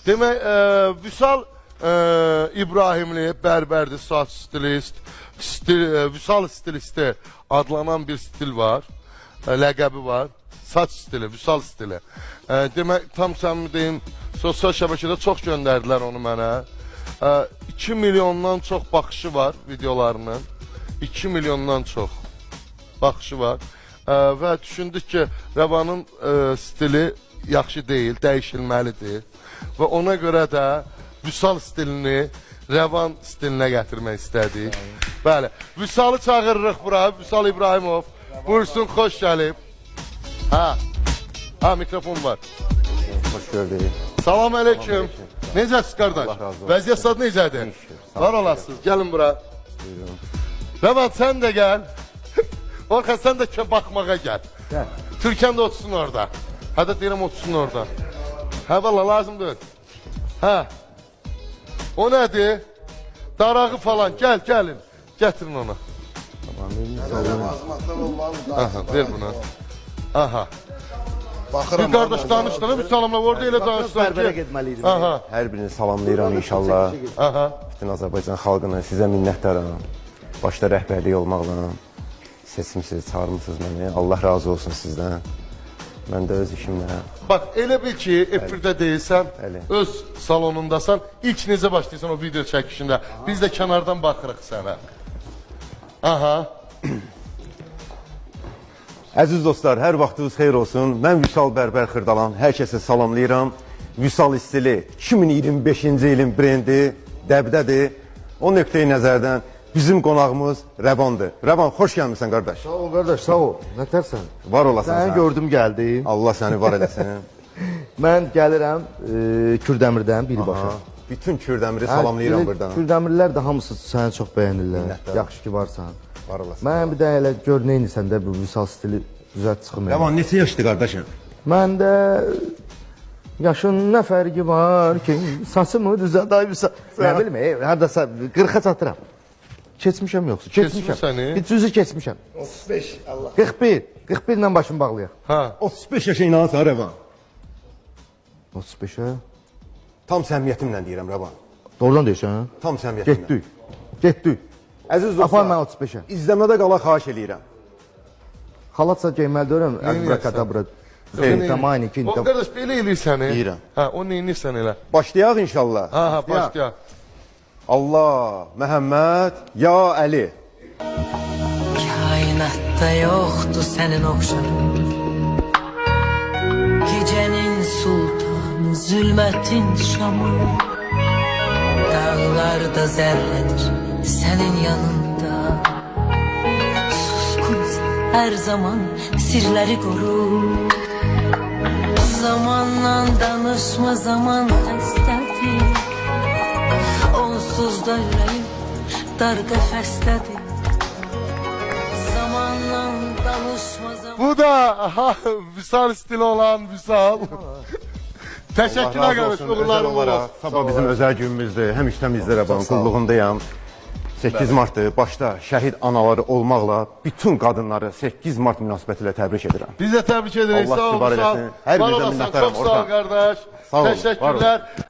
Demək, Vüsal İbrahimli, bərbərdir, saç stilist, Vüsal stilisti adlanan bir stil var, ləqəbi var, saç stili, Vüsal stili. Demək, tam səmimi deyim, sosial şəbəkədə çox göndərdilər onu mənə. 2 milyondan çox baxışı var videolarının, 2 milyondan çox baxışı var. Və düşündük ki, Rəvanın stili yaxşı deyil, dəyişilməlidir. Və ona görə də Vüsal stilini Rəvan stilinə gətirmək istədik. Bəli, Vüsalı çağırırıq bura, Vüsal İbrahimov. Buyursun, xoş gəlib. Mikrofon var. Hoş gördük. Salam aleyküm. Necəsiz qardaş? Vəziyyət sad necədir? Var olasınız, gəlin bura. Rəvan, sən də gəl. Orxan, sən də baxmağa gəl. Türkan da otursun orada. Hədə deyirəm, otursun orada. Valla, lazımdır. O nədir? Darağı falan, gəlin. Gətirin ona. Ver buna. Bir qardaş danışdığını bir salamla orada elə danışdılar ki. Hər birini salamlayıram inşallah. Bütün Azərbaycan xalqına sizə minnətdaram. Başda rəhbərlik olmaqla seçmişsiniz, çağırmışsınız məni. Allah razı olsun sizdən. Mən də öz işimlə. Bax, elə bil ki, efirdə deyilsən, öz salonundasan, ilk necə başlayırsan o video çəkişində. Biz də kənardan baxırıq sənə. Əziz dostlar, hər vaxtınız xeyir olsun. Mən Vüsal Bərbər Xırdalan, hər kəsə salamlayıram. Vüsal stili 2025-ci ilin brendi, dəbdədir. O nöqteyi nəzərdən bizim qonağımız Rəvandır. Rəvan, xoş gəlmişsən qardaş. Sağ ol qardaş, sağ ol. Nətərsən? Var olasın Səni sən. gördüm, gəldim. Allah səni var eləsin. Mən gəlirəm Kürdəmirdən birbaşa. Bütün Kürdəmiri salamlayıram buradan. Kürdəmirlər də hamısı səni çox bəyənirlər. Yaxşı ki, varsan. Var olasın. Mən bir də elə gör neynirsən də bu Vüsal stili düzət çıxım. Rəvan, neçə yaşlı qardaşım? Məndə yaşın nə fərqi var ki, saçımı düzət, ay Vüsal. Nə bilim, hardasa 40-a çatıram. Keçmişəm yoxsa? Keçmişəm səni. Bir cüzü keçmişəm. 35 Allah. 41 ilə başımı bağlayaq. 35 yaşa inanırsan Rəvan. 35-ə? Tam səmiyyətimlə deyirəm Rəvan. Doğrudan deyirsən? Tam səmiyyətimlə. Getdik. Əziz Apar mən dostlar, 35-ə. izləmədə qala xahiş eləyirəm. Xalatsa geyməli deyirəm, əbrakadabra. Tamam, ikinci. O qardaş, belə eləyir səni. Deyirəm. O neynirsən elə? Başlayaq inşallah. Başlayaq. Allah, Məhəmməd, ya Əli. Kainatda yoxdur sənin oxşar. Gecənin sultanı, zülmətin şamı. Dağlarda zərrədir sənin yanında. Suskunsan hər zaman sirləri qorur. Zamanla danışma, zaman xəstədir. Onsuz da ürəyim dar qəfəsdədir. Zamanla danışma, zaman. Bu da Vüsal stili olan Vüsal. Təşəkkürlər qardaş, uğurlarım olar. Sabah bizim özəl günümüzdür. Həm işləmizdə Rəvan, qulluğundayam. 8 Mart'ı başda şəhid anaları olmaqla bütün qadınları 8 Mart münasibətilə təbrik edirəm. Biz də təbrik edirik. Allah Sağ ol, şivar Vüsal. eləsin. Hər Var birinizə olasın, minnətdaram çox sağ ol Orxan. qardaş. Sağ ol, var ol. Təşəkkürlər.